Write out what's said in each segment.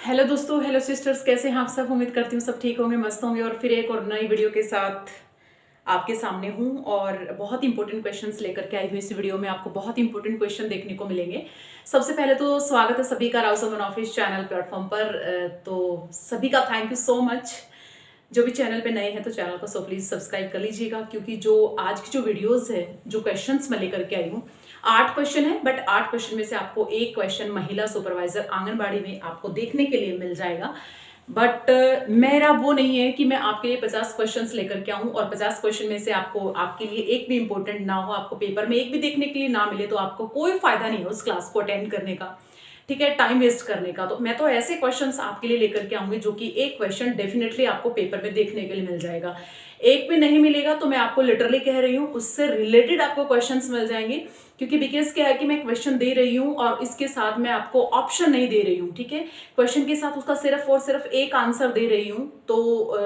Hello दोस्तों, hello sisters, कैसे हैं आप सब। उम्मीद करती हूँ सब ठीक होंगे, मस्त होंगे। और फिर एक और नई वीडियो के साथ आपके सामने हूँ और बहुत इंपॉर्टेंट क्वेश्चंस लेकर के आई हुई। इस वीडियो में आपको बहुत इंपॉर्टेंट क्वेश्चन देखने को मिलेंगे। सबसे पहले तो स्वागत है सभी का राव समन ऑफिस चैनल प्लेटफॉर्म पर। तो सभी का थैंक यू सो मच। जो भी चैनल पे नए हैं तो चैनल को प्लीज सब्सक्राइब कर लीजिएगा, क्योंकि जो आज की जो वीडियोस है, जो क्वेश्चंस मैं लेकर के आई हूँ, 8 क्वेश्चन है। बट 8 क्वेश्चन में से आपको एक क्वेश्चन महिला सुपरवाइजर आंगनबाड़ी में आपको देखने के लिए मिल जाएगा। बट मेरा वो नहीं है कि मैं आपके लिए 50 क्वेश्चंस लेकर के आऊं और 50 क्वेश्चन में से आपको आपके लिए एक भी इंपॉर्टेंट ना हो, आपको पेपर में एक भी देखने के लिए ना मिले, तो आपको कोई फायदा नहीं है उस क्लास को अटेंड करने का। ठीक है, टाइम वेस्ट करने का। तो मैं तो ऐसे क्वेश्चंस आपके लिए लेकर के आऊंगी जो कि एक क्वेश्चन डेफिनेटली आपको पेपर में देखने के लिए मिल जाएगा। एक भी नहीं मिलेगा तो मैं आपको लिटरली कह रही हूँ, उससे रिलेटेड आपको क्वेश्चंस मिल जाएंगे। क्योंकि बिकॉज क्या है कि मैं क्वेश्चन दे रही हूँ और इसके साथ मैं आपको ऑप्शन नहीं दे रही हूँ। ठीक है, क्वेश्चन के साथ उसका सिर्फ और सिर्फ एक आंसर दे रही हूँ। तो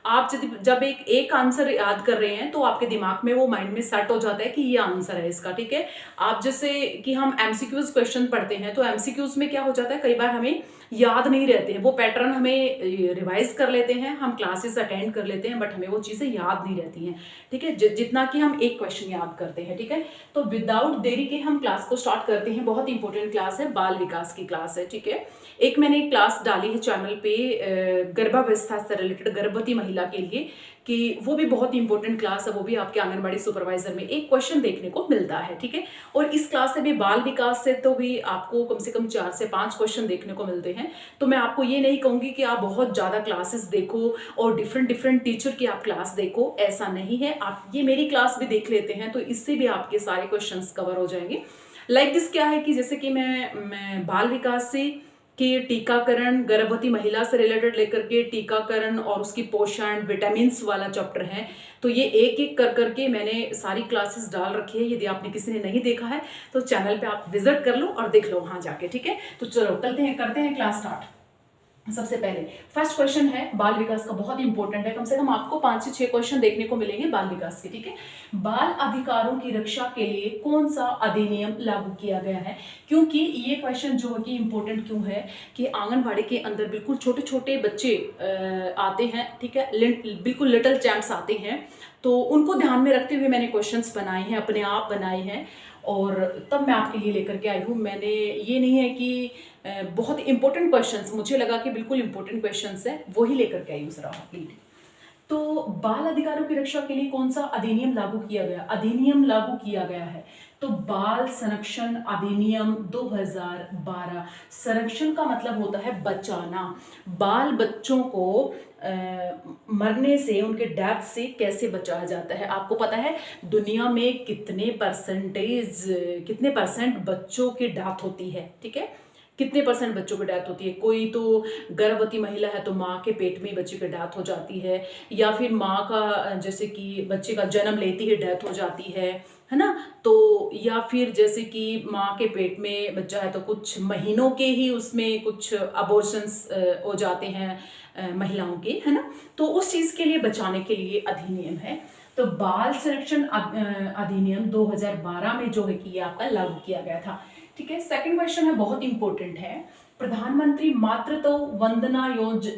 आप जब एक आंसर याद कर रहे हैं तो आपके दिमाग में वो माइंड में सेट हो जाता है कि ये आंसर है इसका। ठीक है, आप जैसे कि हम एमसीक्यूज क्वेश्चन पढ़ते हैं तो एमसीक्यूज में क्या हो जाता है, कई बार हमें याद नहीं रहते हैं, वो पैटर्न हमें रिवाइज कर लेते हैं, हम क्लासेस अटेंड कर लेते हैं, बट हमें वो चीजें याद नहीं रहती हैं। ठीक है, जितना कि हम एक क्वेश्चन याद करते हैं। ठीक है, तो विदाउट देरी के हम क्लास को स्टार्ट करते हैं। बहुत इंपॉर्टेंट क्लास है, बाल विकास की क्लास है। ठीक है, एक मैंने क्लास डाली है चैनल पे गर्भावस्था से रिलेटेड, गर्भवती महिला के लिए, कि वो भी बहुत इंपॉर्टेंट क्लास है। वो भी आपके आंगनबाड़ी सुपरवाइजर में एक क्वेश्चन देखने को मिलता है। ठीक है, और इस क्लास से भी, बाल विकास से तो भी आपको कम से कम 4 से 5 क्वेश्चन देखने को मिलते हैं। तो मैं आपको ये नहीं कहूंगी कि आप बहुत ज्यादा क्लासेस देखो और डिफरेंट डिफरेंट टीचर की आप क्लास देखो, ऐसा नहीं है। आप ये मेरी क्लास भी देख लेते हैं तो इससे भी आपके सारे क्वेश्चन कवर हो जाएंगे। लाइक दिस क्या है कि जैसे कि मैं बाल विकास से कि टीकाकरण, गर्भवती महिला से रिलेटेड लेकर के टीकाकरण और उसकी पोषण, विटामिन्स वाला चैप्टर है। तो ये एक एक कर करके मैंने सारी क्लासेस डाल रखी है। यदि आपने किसी ने नहीं देखा है तो चैनल पे आप विजिट कर लो और देख लो वहां जाके। ठीक है, तो चलो करते हैं क्लास स्टार्ट। सबसे पहले फर्स्ट क्वेश्चन है बाल विकास का, बहुत इंपॉर्टेंट है। कम से कम आपको 5 से 6 क्वेश्चन देखने को मिलेंगे बाल विकास के। ठीक है, बाल अधिकारों की रक्षा के लिए कौन सा अधिनियम लागू किया गया है। क्योंकि ये क्वेश्चन जो है कि इंपॉर्टेंट क्यों है कि आंगनबाड़ी के अंदर बिल्कुल छोटे छोटे बच्चे आते हैं। ठीक है, बिल्कुल लिटिल चैम्प्स आते हैं, तो उनको ध्यान में रखते हुए मैंने क्वेश्चंस बनाए हैं, अपने आप बनाए हैं और तब मैं आपके लिए लेकर के आई हूँ। मैंने ये नहीं है कि बहुत इंपॉर्टेंट क्वेश्चंस मुझे लगा कि बिल्कुल इंपॉर्टेंट क्वेश्चंस है, वही लेकर के आई हूँ जरा आपके लिए। तो बाल अधिकारों की रक्षा के लिए कौन सा अधिनियम लागू किया गया, अधिनियम लागू किया गया है तो बाल संरक्षण अधिनियम 2012। संरक्षण का मतलब होता है बचाना। बाल बच्चों को मरने से, उनके डेथ से कैसे बचाया जाता है। आपको पता है दुनिया में कितने परसेंट बच्चों की डेथ होती है। ठीक है, कितने परसेंट बच्चों की डेथ होती है। कोई तो गर्भवती महिला है तो माँ के पेट में बच्चे की डेथ हो जाती है, या फिर माँ का जैसे कि बच्चे का जन्म लेती ही डेथ हो जाती है ना। तो या फिर जैसे कि माँ के पेट में बच्चा है तो कुछ महीनों के ही उसमें कुछ अबॉर्शंस हो जाते हैं महिलाओं के, है ना। तो उस चीज़ के लिए बचाने के लिए अधिनियम है। तो बाल संरक्षण अधिनियम 2012 में जो है कि ये आपका लागू किया गया था। ठीक है, सेकंड क्वेश्चन है, बहुत इंपॉर्टेंट है। प्रधानमंत्री मातृत्व वंदना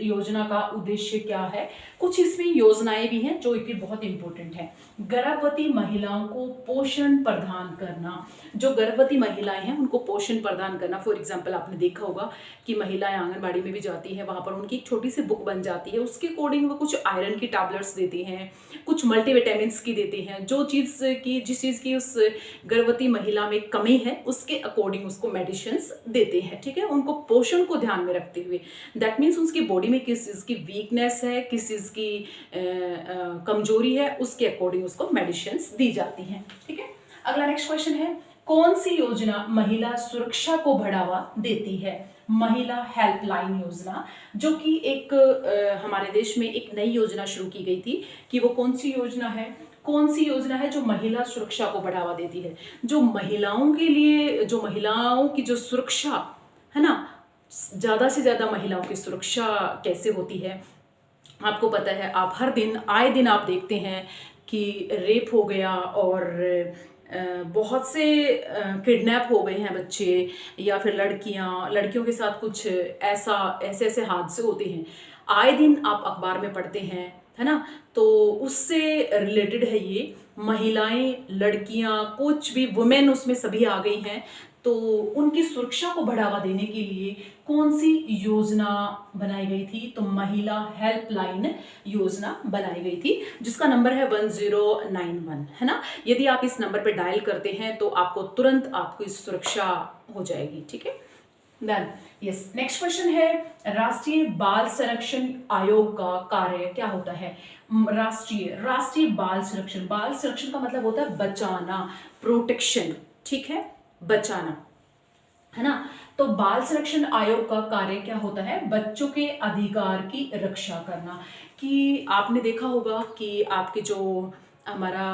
योजना का उद्देश्य क्या है। कुछ इसमें योजनाएं भी हैं जो कि बहुत इंपॉर्टेंट है। गर्भवती महिलाओं को पोषण प्रदान करना, जो गर्भवती महिलाएं हैं उनको पोषण प्रदान करना। फॉर एग्जांपल आपने देखा होगा कि महिलाएं आंगनबाड़ी में भी जाती हैं, वहां पर उनकी एक छोटी सी बुक बन जाती है, उसके अकॉर्डिंग वो कुछ आयरन की टैबलेट्स देती हैं, कुछ मल्टीविटामिन की देती हैं। जो चीज़ की, जिस चीज़ की उस गर्भवती महिला में कमी है उसके अकॉर्डिंग उसको मेडिसिन देते हैं। ठीक है, उनको पोषण को ध्यान में रखते हुए, दैट मीन्स उसकी बॉडी में किस चीज़ की वीकनेस है, किस चीज़ की कमजोरी है, उसके अकॉर्डिंग उसको मेडिसिन दी जाती हैं। ठीक है, अगला नेक्स्ट क्वेश्चन है, कौन सी योजना महिला सुरक्षा को बढ़ावा देती है। महिला हेल्पलाइन योजना, जो कि एक हमारे देश में एक नई योजना शुरू की गई थी। कि वो कौन सी योजना है जो महिला सुरक्षा को बढ़ावा देती है, जो महिलाओं के लिए, जो महिलाओं की जो सुरक्षा है ना, ज्यादा से ज्यादा महिलाओं की सुरक्षा कैसे होती है। आपको पता है, आप हर दिन आए दिन आप देखते हैं कि रेप हो गया और बहुत से किडनैप हो गए हैं बच्चे, या फिर लड़कियों के साथ कुछ ऐसे ऐसे हादसे होते हैं, आए दिन आप अखबार में पढ़ते हैं, है ना। तो उससे रिलेटेड है ये। महिलाएं, लड़कियां, कुछ भी वुमेन उसमें सभी आ गई हैं। तो उनकी सुरक्षा को बढ़ावा देने के लिए कौन सी योजना बनाई गई थी? तो महिला हेल्पलाइन योजना बनाई गई थी, जिसका नंबर है 1091, है ना। यदि आप इस नंबर पे डायल करते हैं तो आपको तुरंत आपकी सुरक्षा हो जाएगी, ठीक है। देन यस, नेक्स्ट क्वेश्चन है, राष्ट्रीय बाल संरक्षण आयोग का कार्य क्या होता है? राष्ट्रीय बाल संरक्षण का मतलब होता है बचाना, प्रोटेक्शन, ठीक है, बचाना, है ना। तो बाल संरक्षण आयोग का कार्य क्या होता है? बच्चों के अधिकार की रक्षा करना। कि आपने देखा होगा कि आपके जो हमारा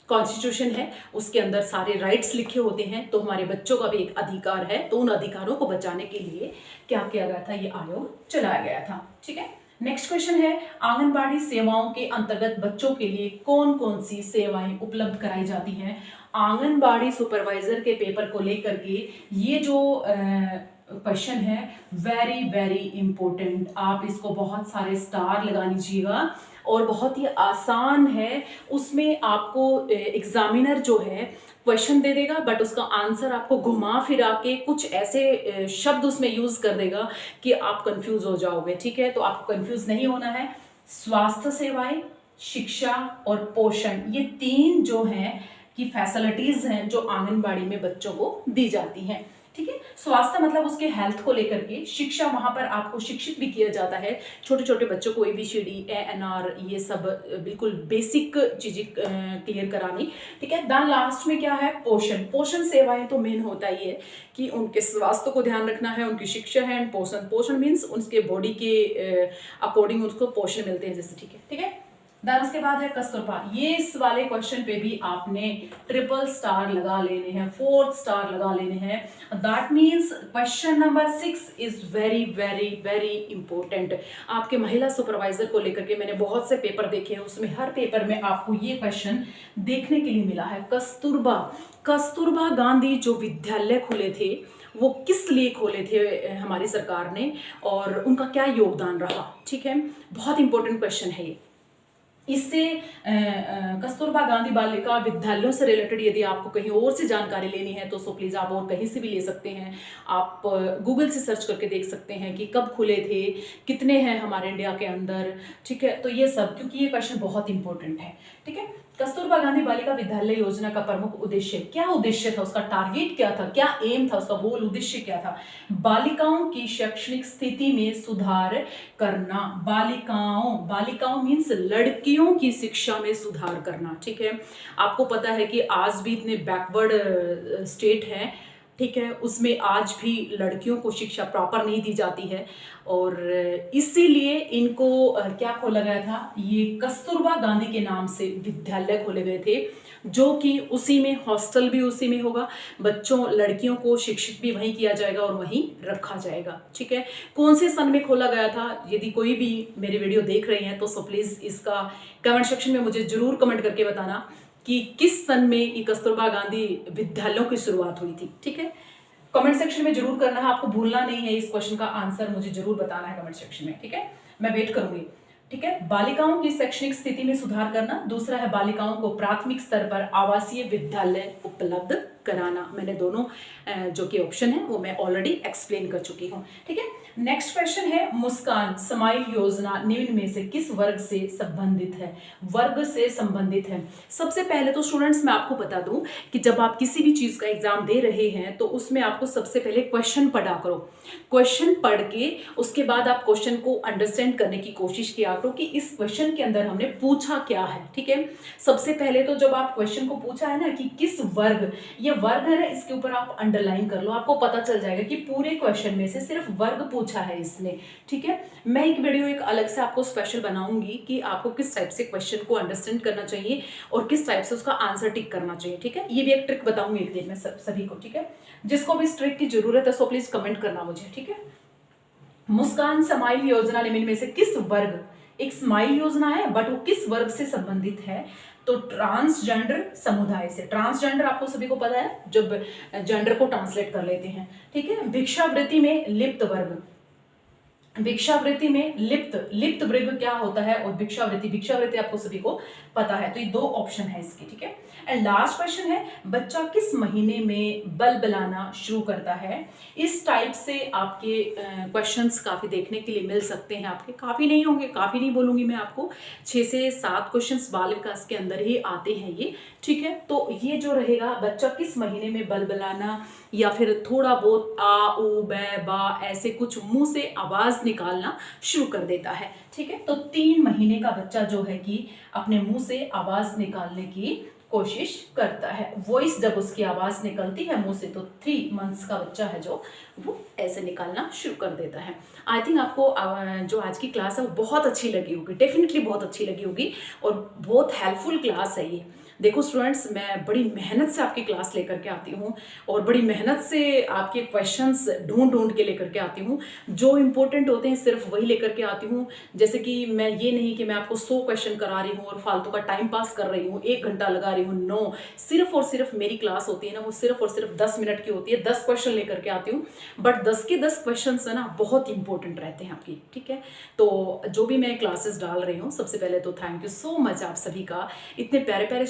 कॉन्स्टिट्यूशन है उसके अंदर सारे राइट्स लिखे होते हैं, तो हमारे बच्चों का भी एक अधिकार है। तो उन अधिकारों को बचाने के लिए क्या किया गया था? ये आयोग चलाया गया था, ठीक है। नेक्स्ट क्वेश्चन है, आंगनबाड़ी सेवाओं के अंतर्गत बच्चों के लिए कौन कौन सी सेवाएं उपलब्ध कराई जाती हैं? आंगनबाड़ी सुपरवाइजर के पेपर को लेकर के ये जो क्वेश्चन है, वेरी वेरी इंपॉर्टेंट। आप इसको बहुत सारे स्टार लगा लीजिएगा, और बहुत ही आसान है। उसमें आपको एग्जामिनर जो है क्वेश्चन दे देगा, बट उसका आंसर आपको घुमा फिरा के कुछ ऐसे शब्द उसमें यूज कर देगा कि आप कंफ्यूज हो जाओगे, ठीक है। तो आपको कंफ्यूज नहीं होना है। स्वास्थ्य सेवाएं, शिक्षा और पोषण, ये तीन जो हैं की फैसिलिटीज हैं जो आंगनबाड़ी में बच्चों को दी जाती हैं, ठीक है। स्वास्थ्य मतलब उसके हेल्थ को लेकर के, शिक्षा वहां पर आपको शिक्षित भी किया जाता है, छोटे छोटे बच्चों को ABCD ANR ये सब बिल्कुल बेसिक चीजें क्लियर करानी, ठीक है। दैन लास्ट में क्या है? पोषण सेवाएं तो मेन होता ही है कि उनके स्वास्थ्य को ध्यान रखना है, उनकी शिक्षा है। एंड पोषण मीन्स उनके बॉडी के अकॉर्डिंग उसको पोषण मिलते हैं जैसे, ठीक है। देन उसके बाद है कस्तूरबा। ये इस वाले क्वेश्चन पे भी आपने ट्रिपल स्टार लगा लेने हैं, 4th स्टार लगा लेने हैं। That means question number 6 is very very very important. आपके महिला सुपरवाइजर को लेकर के मैंने बहुत से पेपर देखे हैं, उसमें हर पेपर में आपको ये क्वेश्चन देखने के लिए मिला है। कस्तूरबा गांधी जो विद्यालय खोले थे वो किस लिए खोले थे हमारी सरकार ने, और उनका क्या योगदान रहा, ठीक है। बहुत इंपॉर्टेंट क्वेश्चन है ये। इससे कस्तूरबा गांधी बालिका विद्यालयों से रिलेटेड यदि आपको कहीं और से जानकारी लेनी है तो सो प्लीज़ आप और कहीं से भी ले सकते हैं। आप गूगल से सर्च करके देख सकते हैं कि कब खुले थे, कितने हैं हमारे इंडिया के अंदर, ठीक है। तो ये सब, क्योंकि ये क्वेश्चन बहुत इंपॉर्टेंट है, ठीक है। कस्तूरबा गांधी बालिका विद्यालय योजना का प्रमुख उद्देश्य क्या? उद्देश्य था उसका, टारगेट क्या था, क्या एम था उसका, मूल उद्देश्य क्या था? बालिकाओं की शैक्षणिक स्थिति में सुधार करना। बालिकाओं मीन्स लड़कियों की शिक्षा में सुधार करना, ठीक है। आपको पता है कि आज भी इतने बैकवर्ड स्टेट है, ठीक है, उसमें आज भी लड़कियों को शिक्षा प्रॉपर नहीं दी जाती है, और इसीलिए इनको क्या खोला गया था? ये कस्तूरबा गांधी के नाम से विद्यालय खोले गए थे, जो कि उसी में हॉस्टल भी उसी में होगा, लड़कियों को शिक्षित भी वहीं किया जाएगा और वहीं रखा जाएगा, ठीक है। कौन से सन में खोला गया था? यदि कोई भी मेरी वीडियो देख रहे हैं तो सो प्लीज इसका कमेंट सेक्शन में मुझे जरूर कमेंट करके बताना कि किस सन में ये कस्तूरबा गांधी विद्यालयों की शुरुआत हुई थी, ठीक है। कमेंट सेक्शन में जरूर करना है, आपको भूलना नहीं है। इस क्वेश्चन का आंसर मुझे जरूर बताना है कमेंट सेक्शन में, ठीक है। मैं वेट करूंगी, ठीक है। बालिकाओं की शैक्षणिक स्थिति में सुधार करना। दूसरा है बालिकाओं को प्राथमिक स्तर पर आवासीय विद्यालय उपलब्ध कराना। मैंने दोनों जो कि ऑप्शन है वो मैं ऑलरेडी एक्सप्लेन कर चुकी हूँ, ठीक है। नेक्स्ट क्वेश्चन है, मुस्कान स्माइल योजना निम्न में से किस वर्ग से संबंधित है? वर्ग से संबंधित है। सबसे पहले तो स्टूडेंट्स मैं आपको बता दूं कि जब आप किसी भी चीज का एग्जाम दे रहे हैं तो उसमें आपको सबसे पहले क्वेश्चन पढ़ा करो। क्वेश्चन पढ़ के उसके बाद आप क्वेश्चन को अंडरस्टैंड करने की कोशिश किया करो कि इस क्वेश्चन के अंदर हमने पूछा क्या है, ठीक है। सबसे पहले तो जब आप क्वेश्चन को पूछा है ना कि किस वर्ग, ये वर्ग है ना, इसके ऊपर आप अंडरलाइन कर लो, आपको पता चल जाएगा कि पूरे क्वेश्चन में से सिर्फ वर्ग पूछा है इसने, ठीक है। मैं एक वीडियो एक अलग से आपको स्पेशल बनाऊंगी कि आपको किस टाइप से क्वेश्चन को अंडरस्टैंड करना चाहिए और किस टाइप से उसका आंसर टिक करना चाहिए, ठीक है। ये भी एक ट्रिक बताऊंगी एक दिन में सभी को, ठीक है। जिसको भी इस ट्रिक की जरूरत है सो प्लीज कमेंट करना मुझे, ठीक है। मुस्कान स्माइल योजना निम्न में से किस वर्ग, एक स्माइल योजना है बट वो किस वर्ग से संबंधित है? तो ट्रांसजेंडर समुदाय से, ट्रांसजेंडर आपको सभी को पता है जब जेंडर को ट्रांसलेट कर लेते हैं, ठीक है। भिक्षावृत्ति में लिप्त वर्ग, भिक्षावृत्ति में लिप्त वर्ग क्या होता है, और भिक्षावृत्ति आपको सभी को पता है। तो ये 2 ऑप्शन है इसकी, ठीक है। एंड लास्ट क्वेश्चन है, बच्चा किस महीने में बलबलाना शुरू करता है। इस टाइप से आपके क्वेश्चंस काफी देखने के लिए मिल सकते हैं आपके, काफी नहीं होंगे, काफी नहीं बोलूंगी मैं आपको, 6 से 7 क्वेश्चंस बाल विकास के अंदर ही आते हैं ये, ठीक है। तो ये जो रहेगा, बच्चा किस महीने में बलबलाना या फिर थोड़ा बहुत आ उ बै बा ऐसे कुछ मुंह से आवाज निकालना शुरू कर देता है, ठीक है। तो 3 महीने का बच्चा जो है कि अपने मुंह से आवाज निकालने की कोशिश करता है, वॉइस जब उसकी आवाज निकलती है मुंह से, तो 3 मंथ्स का बच्चा है जो वो ऐसे निकालना शुरू कर देता है। आई थिंक आपको जो आज की क्लास है वो बहुत अच्छी लगी होगी, डेफिनेटली बहुत अच्छी लगी होगी, और बहुत हेल्पफुल क्लास है ये। देखो स्टूडेंट्स, मैं बड़ी मेहनत से आपकी क्लास लेकर के आती हूँ, और बड़ी मेहनत से आपके क्वेश्चंस ढूंढ के लेकर के आती हूँ, जो इंपॉर्टेंट होते हैं सिर्फ वही लेकर के आती हूँ। जैसे कि मैं ये नहीं कि मैं आपको 100 क्वेश्चन करा रही हूँ और फालतू का टाइम पास कर रही हूँ, 1 घंटा लगा रही हूँ, नो। सिर्फ और सिर्फ मेरी क्लास होती है ना, वो सिर्फ और सिर्फ 10 मिनट की होती है, 10 क्वेश्चन लेकर के आती हूँ, बट 10 के 10 क्वेश्चन है ना बहुत इंपॉर्टेंट रहते हैं आपकी, ठीक है। तो जो भी मैं क्लासेस डाल रही हूँ, सबसे पहले तो थैंक यू सो मच आप सभी का, इतने प्यारे प्यारे